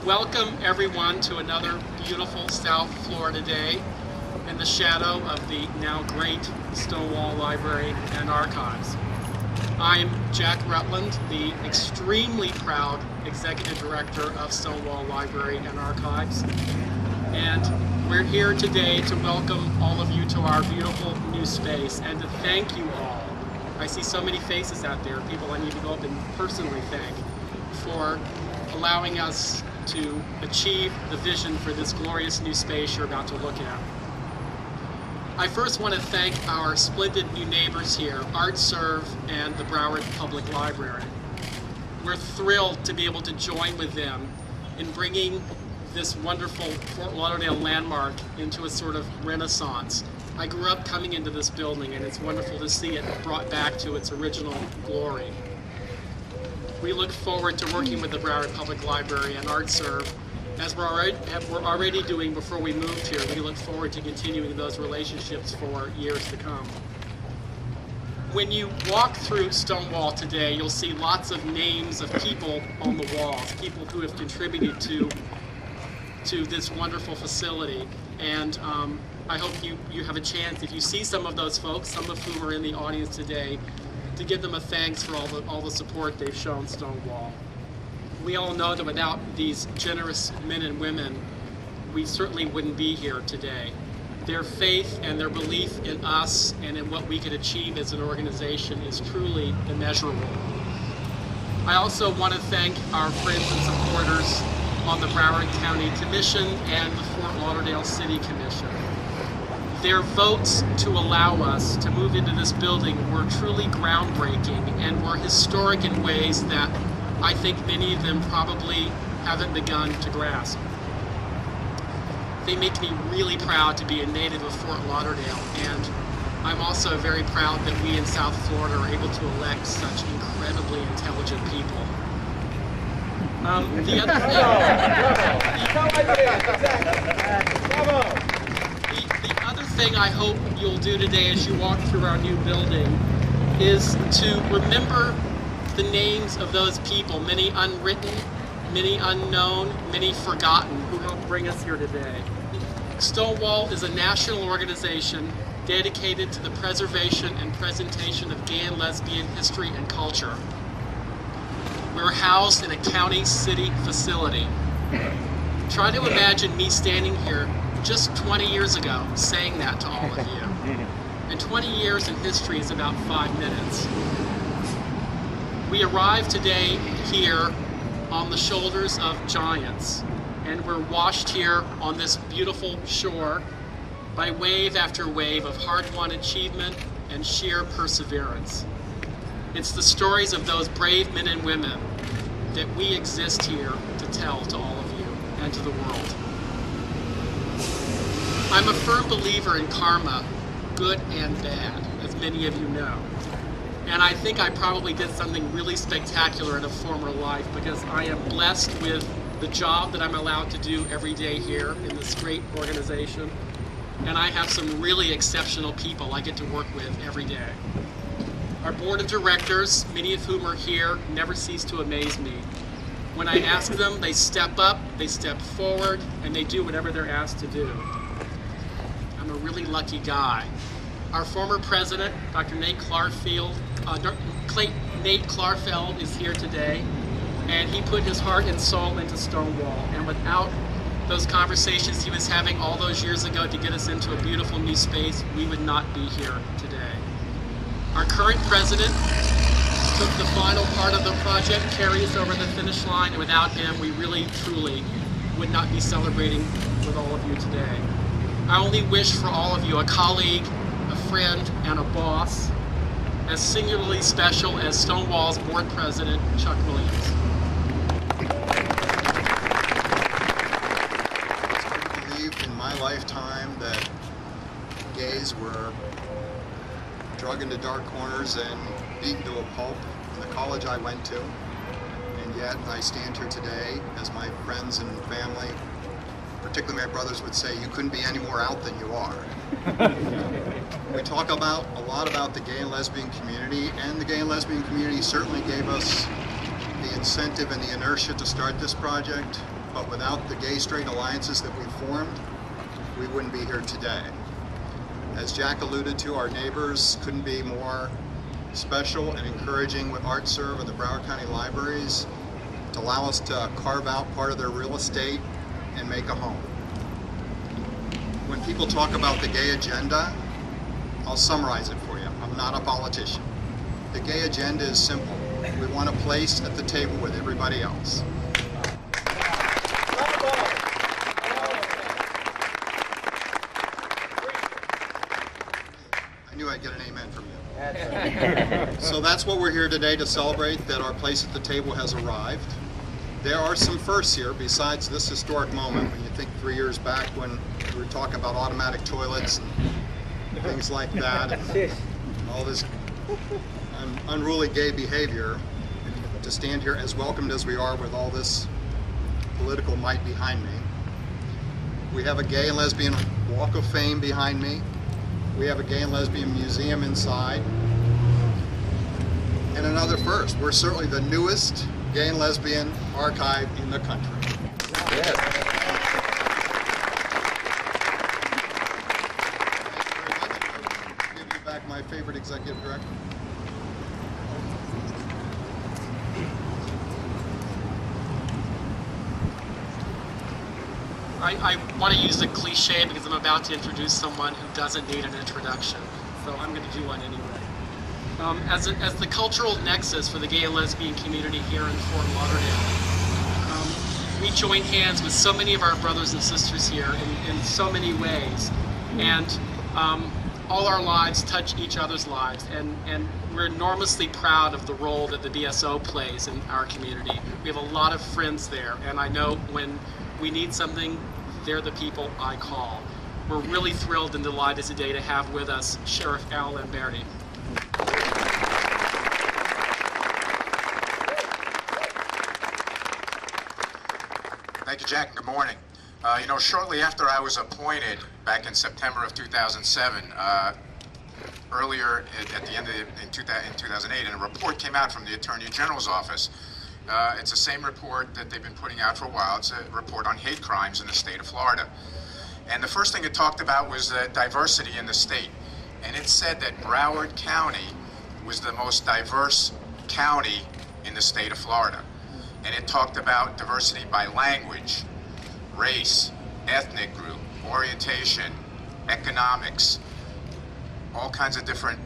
Welcome everyone to another beautiful South Florida day in the shadow of the now great Stonewall Library and Archives. I'm Jack Rutland, the extremely proud Executive Director of Stonewall Library and Archives, and we're here today to welcome all of you to our beautiful new space and to thank you all. I see so many faces out there, people I need to go up and personally thank for allowing us to achieve the vision for this glorious new space you're about to look at. I first want to thank our splendid new neighbors here, ArtServe and the Broward Public Library. We're thrilled to be able to join with them in bringing this wonderful Fort Lauderdale landmark into a sort of renaissance. I grew up coming into this building and it's wonderful to see it brought back to its original glory. We look forward to working with the Broward Public Library and ArtServe, as we're already doing before we moved here. We look forward to continuing those relationships for years to come. When you walk through Stonewall today, you'll see lots of names of people on the walls, people who have contributed to this wonderful facility. And I hope you have a chance, if you see some of those folks, some of whom are in the audience today, to give them a thanks for all the support they've shown Stonewall. We all know that without these generous men and women, we certainly wouldn't be here today. Their faith and their belief in us and in what we could achieve as an organization is truly immeasurable. I also want to thank our friends and supporters on the Broward County Commission and the Fort Lauderdale City Commission. Their votes to allow us to move into this building were truly groundbreaking and were historic in ways that I think many of them probably haven't begun to grasp. They make me really proud to be a native of Fort Lauderdale, and I'm also very proud that we in South Florida are able to elect such incredibly intelligent people. The other thing I hope you'll do today as you walk through our new building is to remember the names of those people, many unwritten, many unknown, many forgotten, who helped bring us here today. Stonewall is a national organization dedicated to the preservation and presentation of gay and lesbian history and culture. We're housed in a county city facility. Try to imagine me standing here just 20 years ago saying that to all of you. And 20 years in history is about 5 minutes. We arrived today here on the shoulders of giants, and we're washed here on this beautiful shore by wave after wave of hard-won achievement and sheer perseverance. It's the stories of those brave men and women that we exist here to tell to all of you and to the world. I'm a firm believer in karma, good and bad, as many of you know. And I think I probably did something really spectacular in a former life because I am blessed with the job that I'm allowed to do every day here in this great organization. And I have some really exceptional people I get to work with every day. Our board of directors, many of whom are here, never cease to amaze me. When I ask them, they step up, they step forward, and they do whatever they're asked to do. I'm a really lucky guy. Our former president, Dr. Nate Clarfeld, is here today, and he put his heart and soul into Stonewall. And without those conversations he was having all those years ago to get us into a beautiful new space, we would not be here today. Our current president took the final part of the project, carried us over the finish line, and without him, we really, truly would not be celebrating with all of you today. I only wish for all of you a colleague, a friend, and a boss as singularly special as Stonewall's board president, Chuck Williams. I believe in my lifetime that gays were drug into dark corners and beaten to a pulp in the college I went to. And yet I stand here today as my friends and family, particularly my brothers, would say, you couldn't be any more out than you are. We talk a lot about the gay and lesbian community, and the gay and lesbian community certainly gave us the incentive and the inertia to start this project. but without the gay-straight alliances that we formed, we wouldn't be here today. As Jack alluded to, our neighbors couldn't be more special and encouraging with ArtServe and the Broward County Libraries to allow us to carve out part of their real estate and make a home. When people talk about the gay agenda, I'll summarize it for you. I'm not a politician. The gay agenda is simple. We want a place at the table with everybody else. I knew I'd get an amen from you. So that's what we're here today to celebrate, that our place at the table has arrived. There are some firsts here besides this historic moment. When you think 3 years back when we were talking about automatic toilets and things like that, and all this unruly gay behavior, to stand here as welcomed as we are with all this political might behind me. We have a gay and lesbian walk of fame behind me. We have a gay and lesbian museum inside. And another first, we're certainly the newest gay and lesbian archive in the country. Yes. I'll give you back my favorite executive director. I want to use a cliche because I'm about to introduce someone who doesn't need an introduction, so I'm going to do one anyway. As the cultural nexus for the gay and lesbian community here in Fort Lauderdale, we join hands with so many of our brothers and sisters here in so many ways, and all our lives touch each other's lives, and we're enormously proud of the role that the BSO plays in our community. We have a lot of friends there, and I know when we need something, they're the people I call. We're really thrilled and delighted today to have with us Sheriff Al Lamberti. Thank you, Jack, and good morning. Shortly after I was appointed back in September of 2007, earlier at the end of in 2008, and a report came out from the Attorney General's office. It's the same report that they've been putting out for a while. It's a report on hate crimes in the state of Florida. And the first thing it talked about was diversity in the state. And it said that Broward County was the most diverse county in the state of Florida. And it talked about diversity by language, race, ethnic group, orientation, economics, all kinds of different